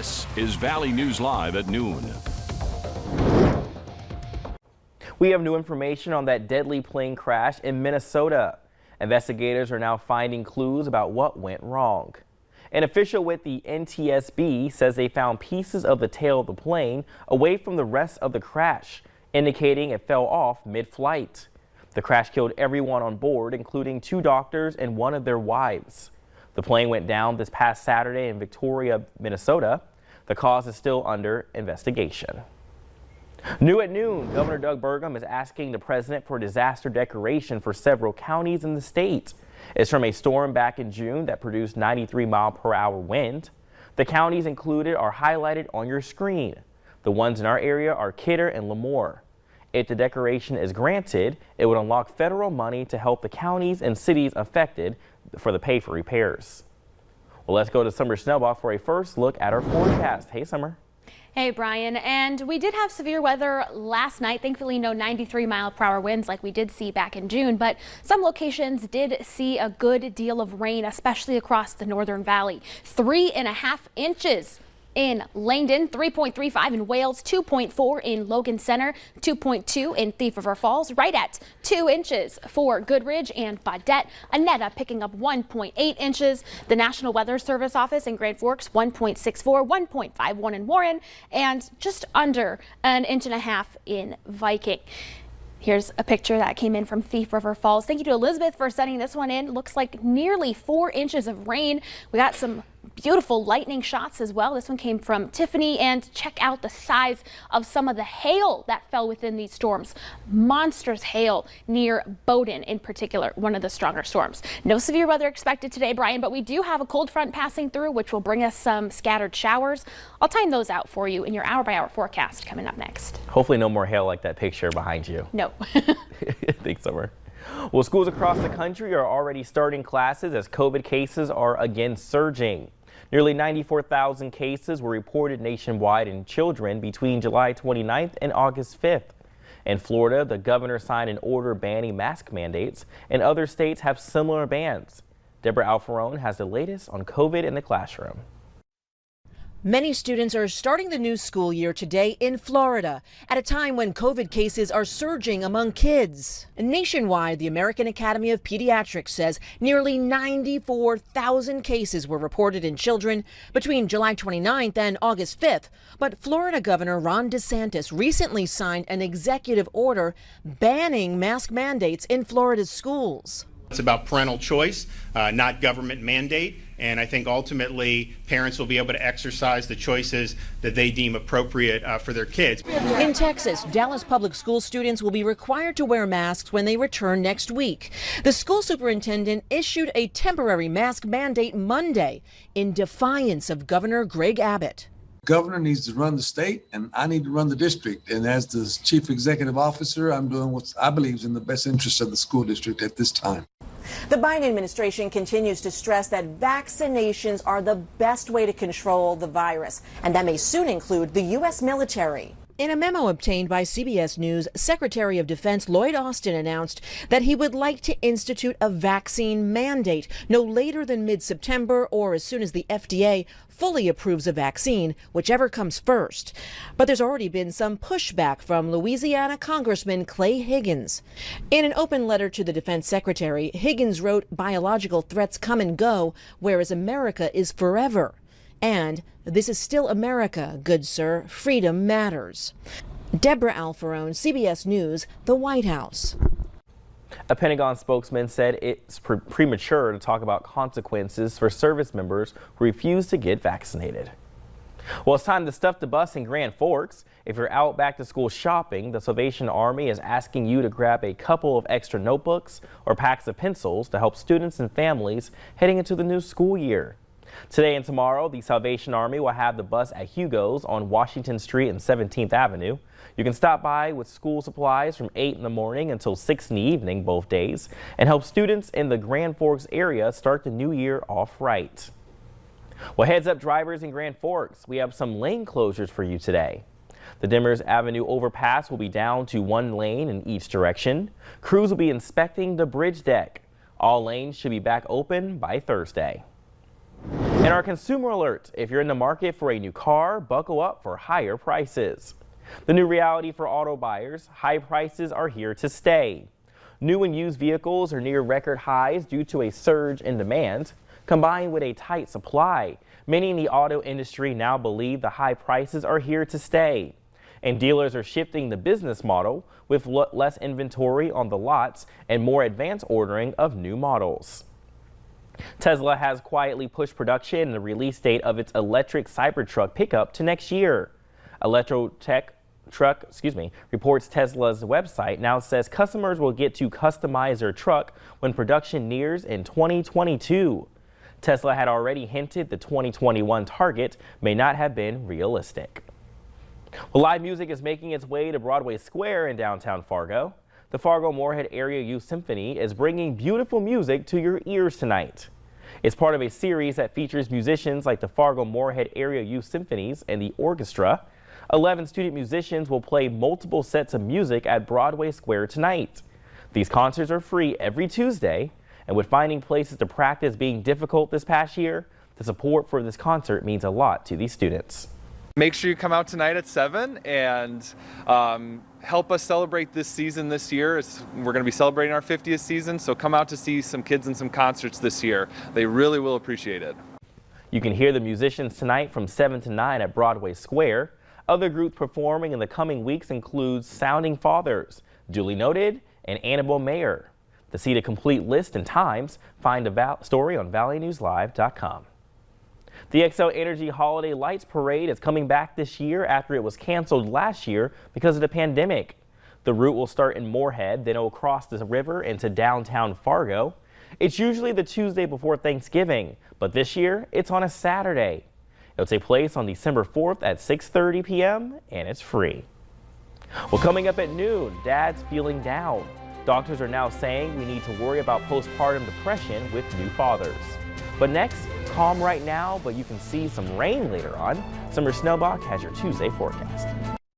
This is Valley News Live at noon. We have new information on that deadly plane crash in Minnesota. Investigators are now finding clues about what went wrong. An official with the NTSB says they found pieces of the tail of the plane away from the rest of the crash, indicating it fell off mid-flight. The crash killed everyone on board, including 2 doctors and one of their wives. The plane went down this past Saturday in Victoria, Minnesota. The cause is still under investigation. New at noon, Governor Doug Burgum is asking the president for a disaster declaration for several counties in the state. It's from a storm back in June that produced 93-mile-per-hour wind. The counties included are highlighted on your screen. The ones in our area are Kidder and Lemoore. If the declaration is granted, it would unlock federal money to help the counties and cities affected for the pay for repairs. Well, let's go to Summer Snellbaugh for a first look at our forecast. Hey, Summer. Hey, Brian. And we did have severe weather last night. Thankfully, no 93-mile-per-hour winds like we did see back in June. But some locations did see a good deal of rain, especially across the Northern Valley. 3.5 inches in Langdon, 3.35 in Wales, 2.4 in Logan Center, 2.2 in Thief River Falls, right at 2 inches for Goodridge and Baudette. Annetta picking up 1.8 inches. The National Weather Service office in Grand Forks, 1.64, 1.51 in Warren, and just under 1.5 inches in Viking. Here's a picture that came in from Thief River Falls. Thank you to Elizabeth for sending this one in. Looks like nearly 4 inches of rain. We got some beautiful lightning shots as well. This one came from Tiffany, and check out the size of some of the hail that fell within these storms. Monstrous hail near Bowdoin in particular, one of the stronger storms. No severe weather expected today, Brian, but we do have a cold front passing through, which will bring us some scattered showers. I'll time those out for you in your hour-by-hour forecast coming up next. Hopefully no more hail like that picture behind you. No. Thanks, Summer. Well, schools across the country are already starting classes as COVID cases are again surging. Nearly 94,000 cases were reported nationwide in children between July 29th and August 5th. In Florida, the governor signed an order banning mask mandates, and other states have similar bans. Deborah Alfarone has the latest on COVID in the classroom. Many students are starting the new school year today in Florida at a time when COVID cases are surging among kids. Nationwide, the American Academy of Pediatrics says nearly 94,000 cases were reported in children between July 29th and August 5th. But Florida Governor Ron DeSantis recently signed an executive order banning mask mandates in Florida's schools. It's about parental choice, not government mandate. And I think ultimately parents will be able to exercise the choices that they deem appropriate for their kids. In Texas, Dallas public school students will be required to wear masks when they return next week. The school superintendent issued a temporary mask mandate Monday in defiance of Governor Greg Abbott. Governor needs to run the state, and I need to run the district. And as the chief executive officer, I'm doing what I believe is in the best interest of the school district at this time. The Biden administration continues to stress that vaccinations are the best way to control the virus, and that may soon include the U.S. military. In a memo obtained by CBS News, Secretary of Defense Lloyd Austin announced that he would like to institute a vaccine mandate no later than mid-September or as soon as the FDA fully approves a vaccine, whichever comes first. But there's already been some pushback from Louisiana Congressman Clay Higgins. In an open letter to the Defense Secretary, Higgins wrote, "Biological threats come and go, whereas America is forever. And this is still America, good sir. Freedom matters." Deborah Alfarone, CBS News, the White House. A Pentagon spokesman said it's premature to talk about consequences for service members who refuse to get vaccinated. Well, it's time to stuff the bus in Grand Forks. If you're out back to school shopping, the Salvation Army is asking you to grab a couple of extra notebooks or packs of pencils to help students and families heading into the new school year. Today and tomorrow, the Salvation Army will have the bus at Hugo's on Washington Street and 17th Avenue. You can stop by with school supplies from 8 in the morning until 6 in the evening both days and help students in the Grand Forks area start the new year off right. Well, heads up drivers in Grand Forks, we have some lane closures for you today. The Dimmers Avenue overpass will be down to 1 lane in each direction. Crews will be inspecting the bridge deck. All lanes should be back open by Thursday. And our consumer alert, if you're in the market for a new car, buckle up for higher prices. The new reality for auto buyers, high prices are here to stay. New and used vehicles are near record highs due to a surge in demand, combined with a tight supply. Many in the auto industry now believe the high prices are here to stay. And dealers are shifting the business model with less inventory on the lots and more advanced ordering of new models. Tesla has quietly pushed production and the release date of its electric Cybertruck pickup to next year. Electrotech reports Tesla's website now says customers will get to customize their truck when production nears in 2022. Tesla had already hinted the 2021 target may not have been realistic. Well, live music is making its way to Broadway Square in downtown Fargo. The Fargo-Moorhead Area Youth Symphony is bringing beautiful music to your ears tonight. It's part of a series that features musicians like the Fargo-Moorhead Area Youth Symphonies and the orchestra. 11 student musicians will play multiple sets of music at Broadway Square tonight. These concerts are free every Tuesday, and with finding places to practice being difficult this past year, the support for this concert means a lot to these students. Make sure you come out tonight at 7 and help us celebrate this season this year. We're going to be celebrating our 50th season, so come out to see some kids and some concerts this year. They really will appreciate it. You can hear the musicians tonight from 7 to 9 at Broadway Square. Other groups performing in the coming weeks include Sounding Fathers, Duly Noted, and Annabelle Mayer. To see the complete list and times, find a story on valleynewslive.com. The Xcel Energy Holiday Lights Parade is coming back this year after it was canceled last year because of the pandemic. The route will start in Moorhead, then it will cross the river into downtown Fargo. It's usually the Tuesday before Thanksgiving, but this year it's on a Saturday. It'll take place on December 4th at 6:30 p.m. and it's free. Well, coming up at noon, Dad's feeling down. Doctors are now saying we need to worry about postpartum depression with new fathers. But next, calm right now, but you can see some rain later on. Summer Snowbach has your Tuesday forecast.